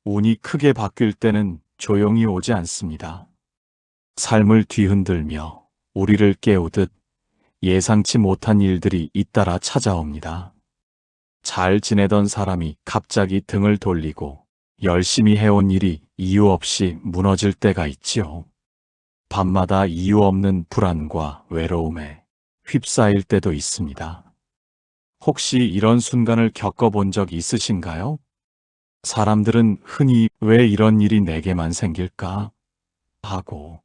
운이 크게 바뀔 때는 조용히 오지 않습니다. 삶을 뒤흔들며 우리를 깨우듯 예상치 못한 일들이 잇따라 찾아옵니다. 잘 지내던 사람이 갑자기 등을 돌리고 열심히 해온 일이 이유 없이 무너질 때가 있지요. 밤마다 이유 없는 불안과 외로움에 휩싸일 때도 있습니다. 혹시 이런 순간을 겪어본 적 있으신가요? 사람들은 흔히 왜 이런 일이 내게만 생길까 하고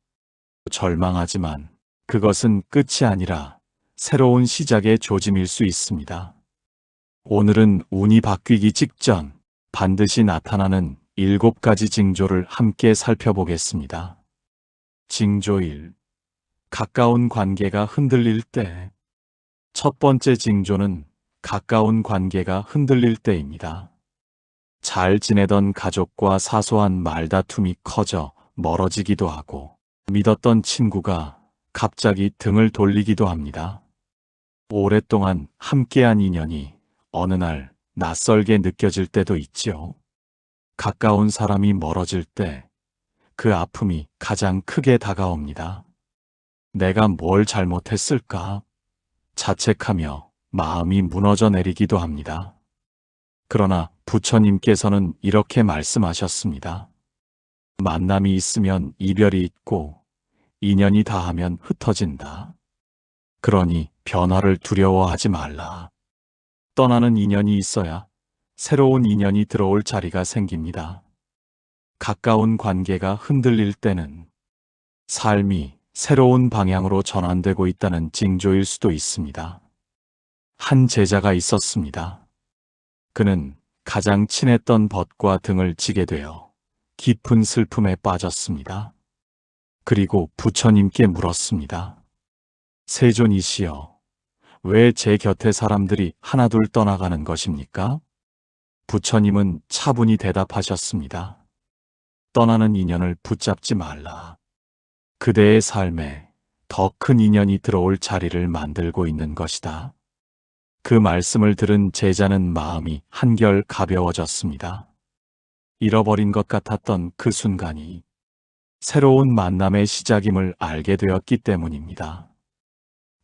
절망하지만 그것은 끝이 아니라 새로운 시작의 조짐일 수 있습니다. 오늘은 운이 바뀌기 직전 반드시 나타나는 7가지 징조를 함께 살펴보겠습니다. 징조 1. 가까운 관계가 흔들릴 때. 첫 번째 징조는 가까운 관계가 흔들릴 때입니다. 잘 지내던 가족과 사소한 말다툼이 커져 멀어지기도 하고 믿었던 친구가 갑자기 등을 돌리기도 합니다. 오랫동안 함께한 인연이 어느 날 낯설게 느껴질 때도 있지요. 가까운 사람이 멀어질 때 그 아픔이 가장 크게 다가옵니다. 내가 뭘 잘못했을까? 자책하며 마음이 무너져 내리기도 합니다. 그러나 부처님께서는 이렇게 말씀하셨습니다. 만남이 있으면 이별이 있고 인연이 다하면 흩어진다. 그러니 변화를 두려워하지 말라. 떠나는 인연이 있어야 새로운 인연이 들어올 자리가 생깁니다. 가까운 관계가 흔들릴 때는 삶이 새로운 방향으로 전환되고 있다는 징조일 수도 있습니다. 한 제자가 있었습니다. 그는 가장 친했던 벗과 등을 지게 되어 깊은 슬픔에 빠졌습니다. 그리고 부처님께 물었습니다. 세존이시여, 왜 제 곁에 사람들이 하나둘 떠나가는 것입니까? 부처님은 차분히 대답하셨습니다. 떠나는 인연을 붙잡지 말라. 그대의 삶에 더 큰 인연이 들어올 자리를 만들고 있는 것이다. 그 말씀을 들은 제자는 마음이 한결 가벼워졌습니다. 잃어버린 것 같았던 그 순간이 새로운 만남의 시작임을 알게 되었기 때문입니다.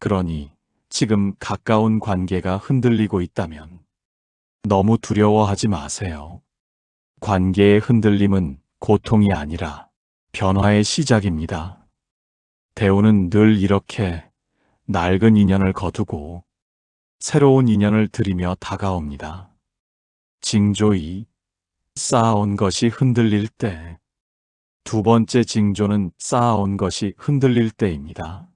그러니 지금 가까운 관계가 흔들리고 있다면 너무 두려워하지 마세요. 관계의 흔들림은 고통이 아니라 변화의 시작입니다. 대우는 늘 이렇게 낡은 인연을 거두고 새로운 인연을 들이며 다가옵니다. 징조 2. 쌓아온 것이 흔들릴 때. 두 번째 징조는 쌓아온 것이 흔들릴 때입니다.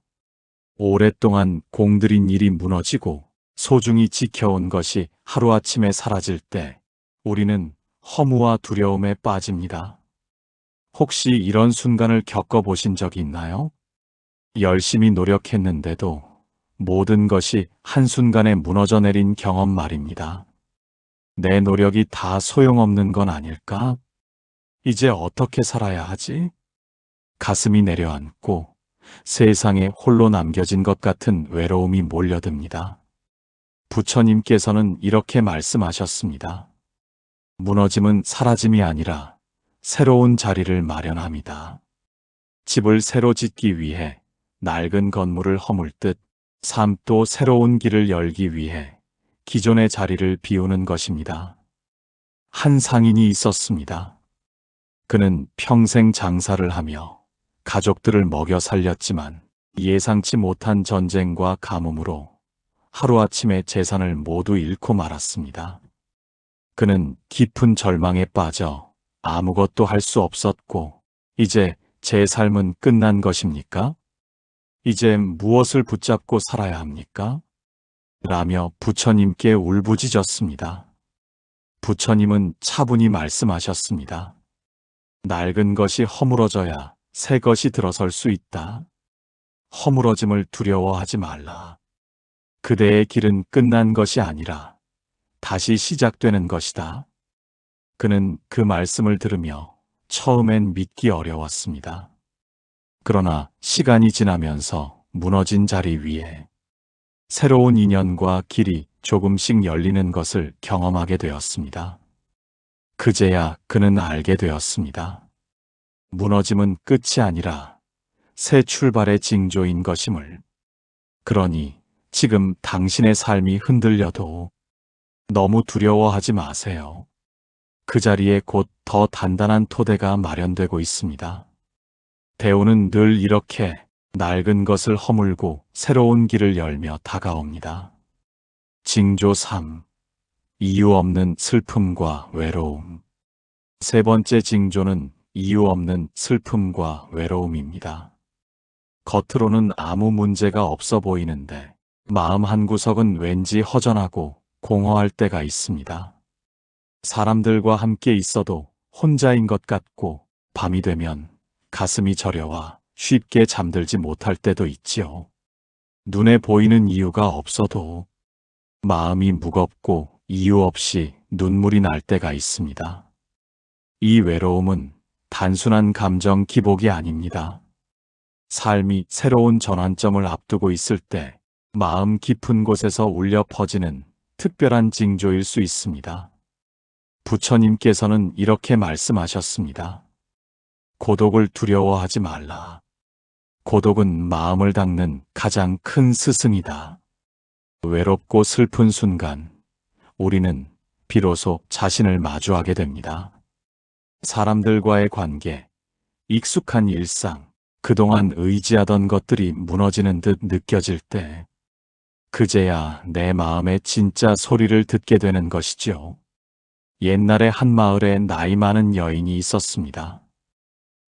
오랫동안 공들인 일이 무너지고 소중히 지켜온 것이 하루아침에 사라질 때 우리는 허무와 두려움에 빠집니다. 혹시 이런 순간을 겪어보신 적이 있나요? 열심히 노력했는데도 모든 것이 한순간에 무너져 내린 경험 말입니다. 내 노력이 다 소용없는 건 아닐까? 이제 어떻게 살아야 하지? 가슴이 내려앉고 세상에 홀로 남겨진 것 같은 외로움이 몰려듭니다. 부처님께서는 이렇게 말씀하셨습니다. 무너짐은 사라짐이 아니라 새로운 자리를 마련합니다. 집을 새로 짓기 위해 낡은 건물을 허물듯 삶도 새로운 길을 열기 위해 기존의 자리를 비우는 것입니다. 한 상인이 있었습니다. 그는 평생 장사를 하며 가족들을 먹여 살렸지만 예상치 못한 전쟁과 가뭄으로 하루아침에 재산을 모두 잃고 말았습니다. 그는 깊은 절망에 빠져 아무것도 할 수 없었고, 이제 제 삶은 끝난 것입니까? 이제 무엇을 붙잡고 살아야 합니까? 라며 부처님께 울부짖었습니다. 부처님은 차분히 말씀하셨습니다. 낡은 것이 허물어져야 새 것이 들어설 수 있다. 허물어짐을 두려워하지 말라. 그대의 길은 끝난 것이 아니라 다시 시작되는 것이다. 그는 그 말씀을 들으며 처음엔 믿기 어려웠습니다. 그러나 시간이 지나면서 무너진 자리 위에 새로운 인연과 길이 조금씩 열리는 것을 경험하게 되었습니다. 그제야 그는 알게 되었습니다. 무너짐은 끝이 아니라 새 출발의 징조인 것임을. 그러니 지금 당신의 삶이 흔들려도 너무 두려워하지 마세요. 그 자리에 곧 더 단단한 토대가 마련되고 있습니다. 대우는 늘 이렇게 낡은 것을 허물고 새로운 길을 열며 다가옵니다. 징조 3. 이유 없는 슬픔과 외로움. 세 번째 징조는 이유 없는 슬픔과 외로움입니다. 겉으로는 아무 문제가 없어 보이는데 마음 한구석은 왠지 허전하고 공허할 때가 있습니다. 사람들과 함께 있어도 혼자인 것 같고 밤이 되면 가슴이 저려와 쉽게 잠들지 못할 때도 있지요. 눈에 보이는 이유가 없어도 마음이 무겁고 이유 없이 눈물이 날 때가 있습니다. 이 외로움은 단순한 감정 기복이 아닙니다. 삶이 새로운 전환점을 앞두고 있을 때 마음 깊은 곳에서 울려 퍼지는 특별한 징조일 수 있습니다. 부처님께서는 이렇게 말씀하셨습니다. 고독을 두려워하지 말라. 고독은 마음을 닦는 가장 큰 스승이다. 외롭고 슬픈 순간 우리는 비로소 자신을 마주하게 됩니다. 사람들과의 관계, 익숙한 일상, 그동안 의지하던 것들이 무너지는 듯 느껴질 때 그제야 내 마음의 진짜 소리를 듣게 되는 것이지요. 옛날에 한 마을에 나이 많은 여인이 있었습니다.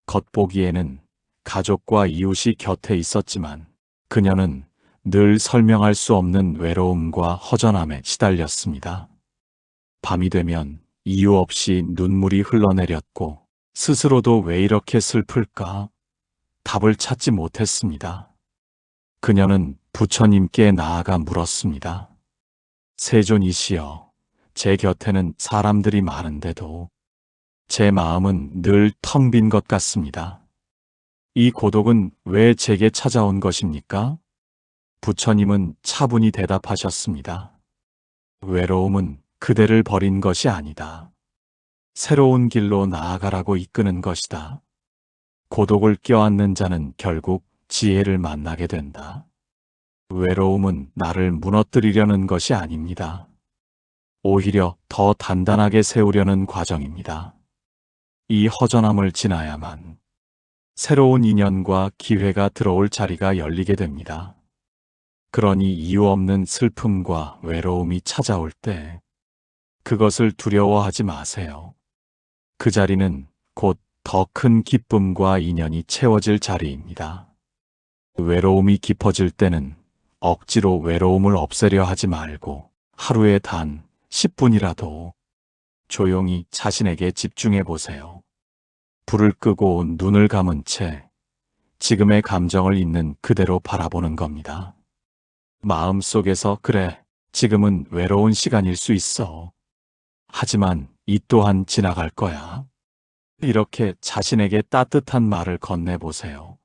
겉보기에는 가족과 이웃이 곁에 있었지만 그녀는 늘 설명할 수 없는 외로움과 허전함에 시달렸습니다. 밤이 되면 이유 없이 눈물이 흘러내렸고 스스로도 왜 이렇게 슬플까? 답을 찾지 못했습니다. 그녀는 부처님께 나아가 물었습니다. 세존이시여, 제 곁에는 사람들이 많은데도 제 마음은 늘 텅 빈 것 같습니다. 이 고독은 왜 제게 찾아온 것입니까? 부처님은 차분히 대답하셨습니다. 외로움은 그대를 버린 것이 아니다. 새로운 길로 나아가라고 이끄는 것이다. 고독을 껴안는 자는 결국 지혜를 만나게 된다. 외로움은 나를 무너뜨리려는 것이 아닙니다. 오히려 더 단단하게 세우려는 과정입니다. 이 허전함을 지나야만 새로운 인연과 기회가 들어올 자리가 열리게 됩니다. 그러니 이유 없는 슬픔과 외로움이 찾아올 때 그것을 두려워하지 마세요. 그 자리는 곧 더 큰 기쁨과 인연이 채워질 자리입니다. 외로움이 깊어질 때는 억지로 외로움을 없애려 하지 말고 하루에 단 10분이라도 조용히 자신에게 집중해 보세요. 불을 끄고 눈을 감은 채 지금의 감정을 있는 그대로 바라보는 겁니다. 마음속에서 그래, 지금은 외로운 시간일 수 있어. 하지만 이 또한 지나갈 거야. 이렇게 자신에게 따뜻한 말을 건네보세요.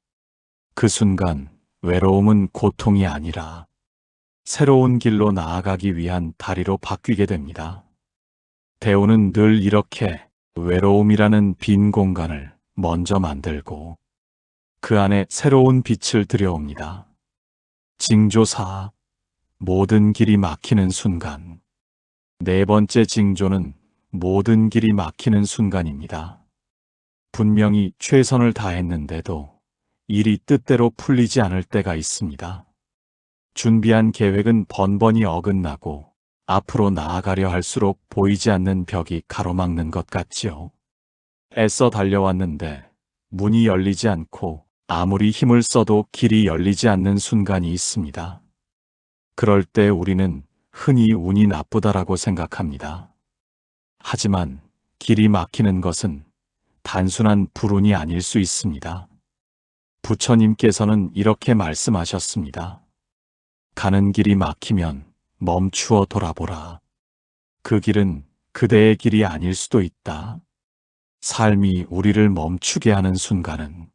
그 순간 외로움은 고통이 아니라 새로운 길로 나아가기 위한 다리로 바뀌게 됩니다. 대우는 늘 이렇게 외로움이라는 빈 공간을 먼저 만들고 그 안에 새로운 빛을 들여옵니다. 징조 4. 모든 길이 막히는 순간. 네 번째 징조는 모든 길이 막히는 순간입니다. 분명히 최선을 다했는데도 일이 뜻대로 풀리지 않을 때가 있습니다. 준비한 계획은 번번이 어긋나고 앞으로 나아가려 할수록 보이지 않는 벽이 가로막는 것 같지요. 애써 달려왔는데 문이 열리지 않고 아무리 힘을 써도 길이 열리지 않는 순간이 있습니다. 그럴 때 우리는 흔히 운이 나쁘다라고 생각합니다. 하지만 길이 막히는 것은 단순한 불운이 아닐 수 있습니다. 부처님께서는 이렇게 말씀하셨습니다. 가는 길이 막히면 멈추어 돌아보라. 그 길은 그대의 길이 아닐 수도 있다. 삶이 우리를 멈추게 하는 순간은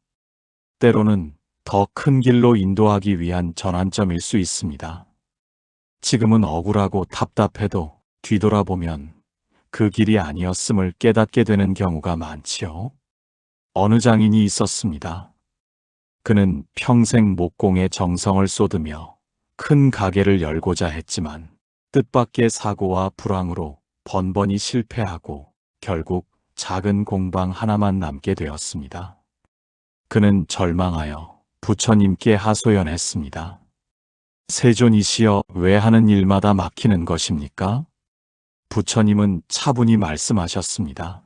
때로는 더 큰 길로 인도하기 위한 전환점일 수 있습니다. 지금은 억울하고 답답해도 뒤돌아보면 그 길이 아니었음을 깨닫게 되는 경우가 많지요. 어느 장인이 있었습니다. 그는 평생 목공에 정성을 쏟으며 큰 가게를 열고자 했지만 뜻밖의 사고와 불황으로 번번이 실패하고 결국 작은 공방 하나만 남게 되었습니다. 그는 절망하여 부처님께 하소연했습니다. 세존이시여, 왜 하는 일마다 막히는 것입니까? 부처님은 차분히 말씀하셨습니다.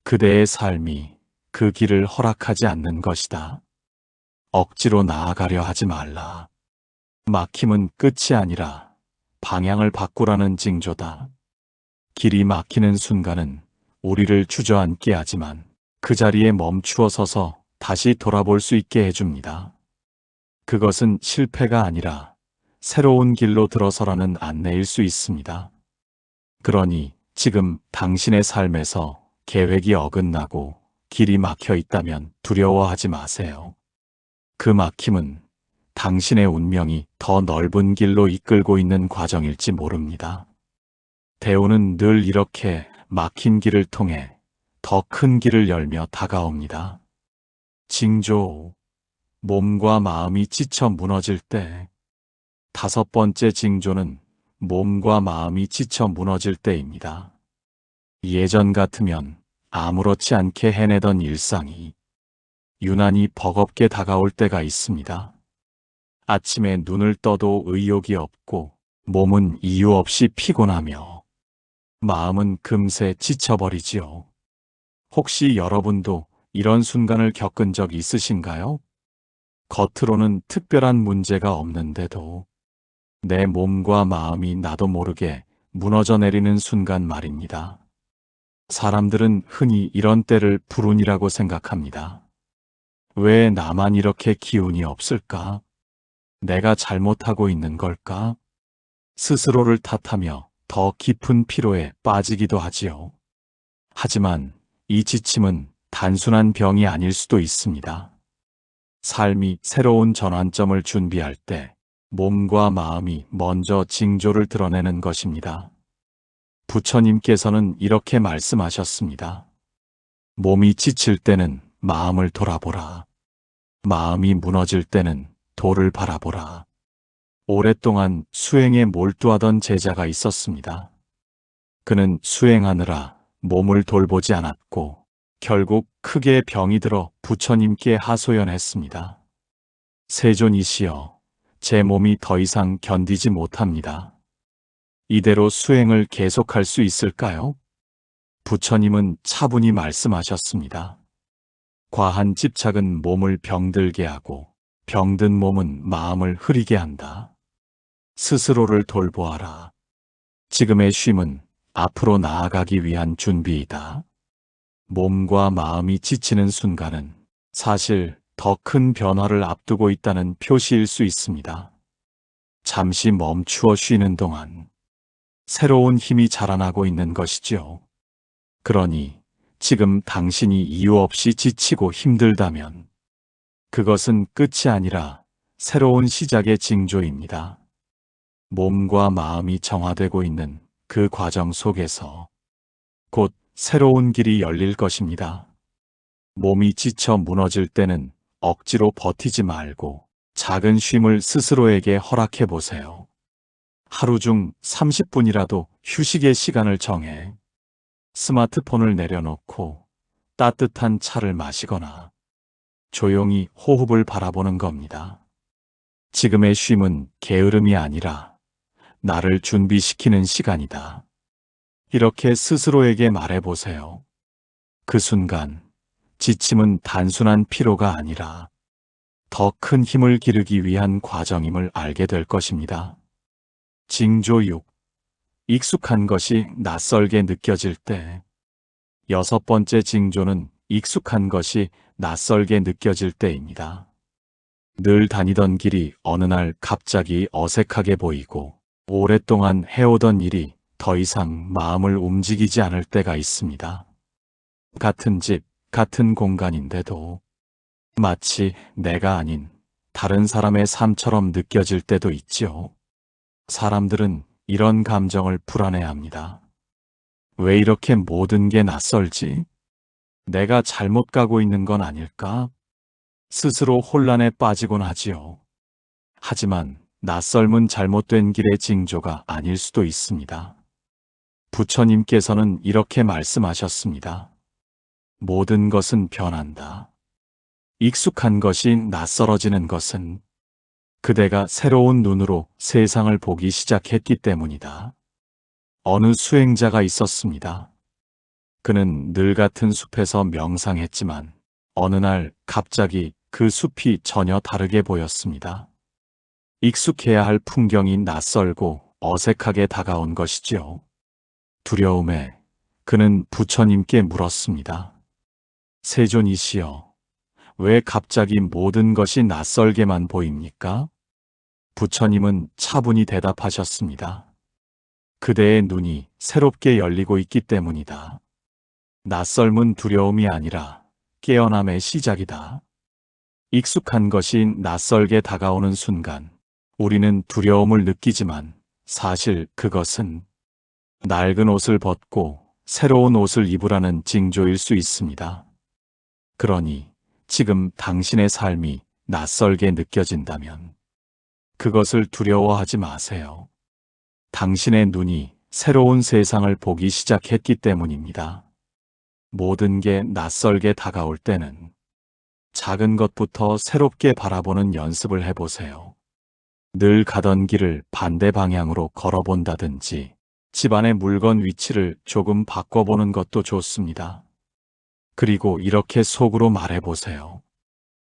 그대의 삶이 그 길을 허락하지 않는 것이다. 억지로 나아가려 하지 말라. 막힘은 끝이 아니라 방향을 바꾸라는 징조다. 길이 막히는 순간은 우리를 주저앉게 하지만 그 자리에 멈추어 서서 다시 돌아볼 수 있게 해줍니다. 그것은 실패가 아니라 새로운 길로 들어서라는 안내일 수 있습니다. 그러니 지금 당신의 삶에서 계획이 어긋나고 길이 막혀 있다면 두려워하지 마세요. 그 막힘은 당신의 운명이 더 넓은 길로 이끌고 있는 과정일지 모릅니다. 대우는 늘 이렇게 막힌 길을 통해 더 큰 길을 열며 다가옵니다. 징조, 몸과 마음이 지쳐 무너질 때. 5번째 징조는 몸과 마음이 지쳐 무너질 때입니다. 예전 같으면 아무렇지 않게 해내던 일상이 유난히 버겁게 다가올 때가 있습니다. 아침에 눈을 떠도 의욕이 없고 몸은 이유 없이 피곤하며 마음은 금세 지쳐버리지요. 혹시 여러분도 이런 순간을 겪은 적 있으신가요? 겉으로는 특별한 문제가 없는데도 내 몸과 마음이 나도 모르게 무너져 내리는 순간 말입니다. 사람들은 흔히 이런 때를 불운이라고 생각합니다. 왜 나만 이렇게 기운이 없을까? 내가 잘못하고 있는 걸까? 스스로를 탓하며 더 깊은 피로에 빠지기도 하지요. 하지만 이 지침은 단순한 병이 아닐 수도 있습니다. 삶이 새로운 전환점을 준비할 때 몸과 마음이 먼저 징조를 드러내는 것입니다. 부처님께서는 이렇게 말씀하셨습니다. 몸이 지칠 때는 마음을 돌아보라. 마음이 무너질 때는 도를 바라보라. 오랫동안 수행에 몰두하던 제자가 있었습니다. 그는 수행하느라 몸을 돌보지 않았고 결국 크게 병이 들어 부처님께 하소연했습니다. 세존이시여, 제 몸이 더 이상 견디지 못합니다. 이대로 수행을 계속할 수 있을까요? 부처님은 차분히 말씀하셨습니다. 과한 집착은 몸을 병들게 하고 병든 몸은 마음을 흐리게 한다. 스스로를 돌보아라. 지금의 쉼은 앞으로 나아가기 위한 준비이다. 몸과 마음이 지치는 순간은 사실 더 큰 변화를 앞두고 있다는 표시일 수 있습니다. 잠시 멈추어 쉬는 동안 새로운 힘이 자라나고 있는 것이지요. 그러니 지금 당신이 이유 없이 지치고 힘들다면 그것은 끝이 아니라 새로운 시작의 징조입니다. 몸과 마음이 정화되고 있는 그 과정 속에서 곧 새로운 길이 열릴 것입니다. 몸이 지쳐 무너질 때는 억지로 버티지 말고 작은 쉼을 스스로에게 허락해 보세요. 하루 중 30분이라도 휴식의 시간을 정해 스마트폰을 내려놓고 따뜻한 차를 마시거나 조용히 호흡을 바라보는 겁니다. 지금의 쉼은 게으름이 아니라 나를 준비시키는 시간이다. 이렇게 스스로에게 말해보세요. 그 순간 지침은 단순한 피로가 아니라 더 큰 힘을 기르기 위한 과정임을 알게 될 것입니다. 징조 6. 익숙한 것이 낯설게 느껴질 때. 6번째 징조는 익숙한 것이 낯설게 느껴질 때입니다. 늘 다니던 길이 어느 날 갑자기 어색하게 보이고 오랫동안 해오던 일이 더 이상 마음을 움직이지 않을 때가 있습니다. 같은 집, 같은 공간인데도 마치 내가 아닌 다른 사람의 삶처럼 느껴질 때도 있지요. 사람들은 이런 감정을 불안해합니다. 왜 이렇게 모든 게 낯설지? 내가 잘못 가고 있는 건 아닐까? 스스로 혼란에 빠지곤 하지요. 하지만 낯설은 잘못된 길의 징조가 아닐 수도 있습니다. 부처님께서는 이렇게 말씀하셨습니다. 모든 것은 변한다. 익숙한 것이 낯설어지는 것은 그대가 새로운 눈으로 세상을 보기 시작했기 때문이다. 어느 수행자가 있었습니다. 그는 늘 같은 숲에서 명상했지만 어느 날 갑자기 그 숲이 전혀 다르게 보였습니다. 익숙해야 할 풍경이 낯설고 어색하게 다가온 것이지요. 두려움에 그는 부처님께 물었습니다. 세존이시여, 왜 갑자기 모든 것이 낯설게만 보입니까? 부처님은 차분히 대답하셨습니다. 그대의 눈이 새롭게 열리고 있기 때문이다. 낯설은 두려움이 아니라 깨어남의 시작이다. 익숙한 것이 낯설게 다가오는 순간 우리는 두려움을 느끼지만 사실 그것은 낡은 옷을 벗고 새로운 옷을 입으라는 징조일 수 있습니다. 그러니 지금 당신의 삶이 낯설게 느껴진다면 그것을 두려워하지 마세요. 당신의 눈이 새로운 세상을 보기 시작했기 때문입니다. 모든 게 낯설게 다가올 때는 작은 것부터 새롭게 바라보는 연습을 해보세요. 늘 가던 길을 반대 방향으로 걸어본다든지 집안의 물건 위치를 조금 바꿔보는 것도 좋습니다. 그리고 이렇게 속으로 말해보세요.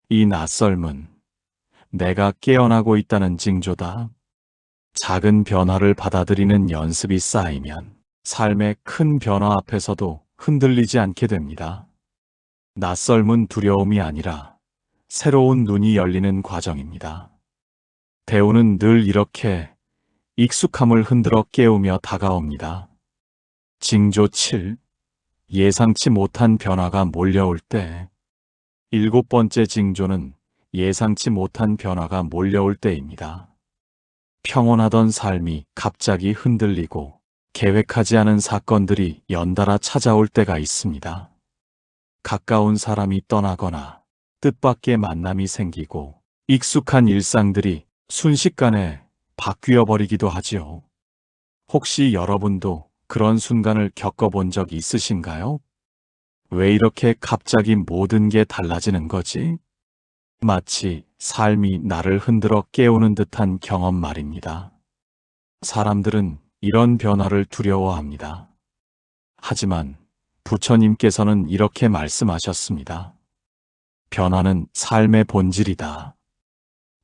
이 낯설은 내가 깨어나고 있다는 징조다. 작은 변화를 받아들이는 연습이 쌓이면 삶의 큰 변화 앞에서도 흔들리지 않게 됩니다. 낯설은 두려움이 아니라 새로운 눈이 열리는 과정입니다. 대우는 늘 이렇게 익숙함을 흔들어 깨우며 다가옵니다. 징조 7. 예상치 못한 변화가 몰려올 때. 7번째 징조는 예상치 못한 변화가 몰려올 때입니다. 평온하던 삶이 갑자기 흔들리고 계획하지 않은 사건들이 연달아 찾아올 때가 있습니다. 가까운 사람이 떠나거나 뜻밖의 만남이 생기고 익숙한 일상들이 순식간에 바뀌어 버리기도 하지요. 혹시 여러분도 그런 순간을 겪어본 적 있으신가요? 왜 이렇게 갑자기 모든 게 달라지는 거지? 마치 삶이 나를 흔들어 깨우는 듯한 경험 말입니다. 사람들은 이런 변화를 두려워합니다. 하지만 부처님께서는 이렇게 말씀하셨습니다. 변화는 삶의 본질이다.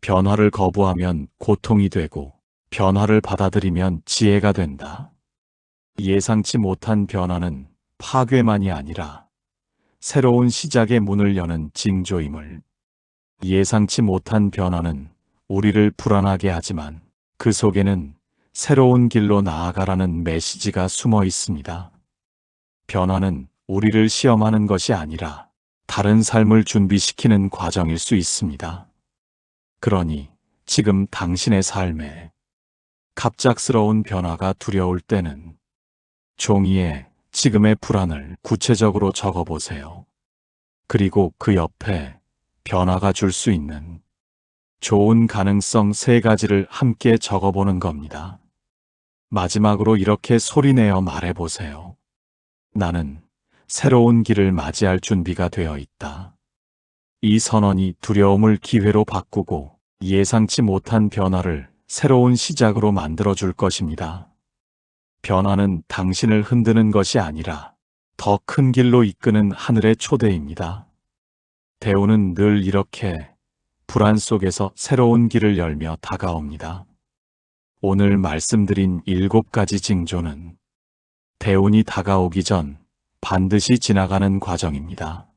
변화를 거부하면 고통이 되고 변화를 받아들이면 지혜가 된다. 예상치 못한 변화는 파괴만이 아니라 새로운 시작의 문을 여는 징조임을. 예상치 못한 변화는 우리를 불안하게 하지만 그 속에는 새로운 길로 나아가라는 메시지가 숨어 있습니다. 변화는 우리를 시험하는 것이 아니라 다른 삶을 준비시키는 과정일 수 있습니다. 그러니 지금 당신의 삶에 갑작스러운 변화가 두려울 때는 종이에 지금의 불안을 구체적으로 적어보세요. 그리고 그 옆에 변화가 줄 수 있는 좋은 가능성 3가지를 함께 적어보는 겁니다. 마지막으로 이렇게 소리내어 말해보세요. 나는 새로운 길을 맞이할 준비가 되어 있다. 이 선언이 두려움을 기회로 바꾸고 예상치 못한 변화를 새로운 시작으로 만들어줄 것입니다. 변화는 당신을 흔드는 것이 아니라 더 큰 길로 이끄는 하늘의 초대입니다. 대우는 늘 이렇게 불안 속에서 새로운 길을 열며 다가옵니다. 오늘 말씀드린 7가지 징조는 대운이 다가오기 전 반드시 지나가는 과정입니다.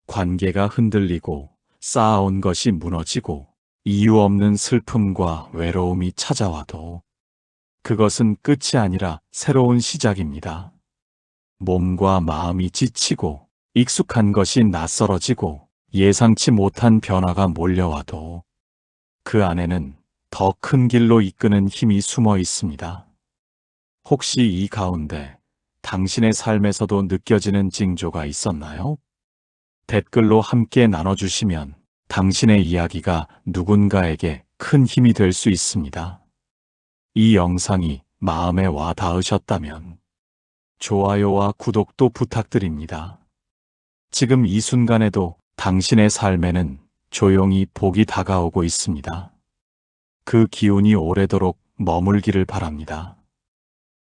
관계가 흔들리고 쌓아온 것이 무너지고 이유 없는 슬픔과 외로움이 찾아와도 그것은 끝이 아니라 새로운 시작입니다. 몸과 마음이 지치고 익숙한 것이 낯설어지고 예상치 못한 변화가 몰려와도 그 안에는 더 큰 길로 이끄는 힘이 숨어 있습니다. 혹시 이 가운데 당신의 삶에서도 느껴지는 징조가 있었나요? 댓글로 함께 나눠주시면 당신의 이야기가 누군가에게 큰 힘이 될 수 있습니다. 이 영상이 마음에 와 닿으셨다면 좋아요와 구독도 부탁드립니다. 지금 이 순간에도 당신의 삶에는 조용히 복이 다가오고 있습니다. 그 기운이 오래도록 머물기를 바랍니다.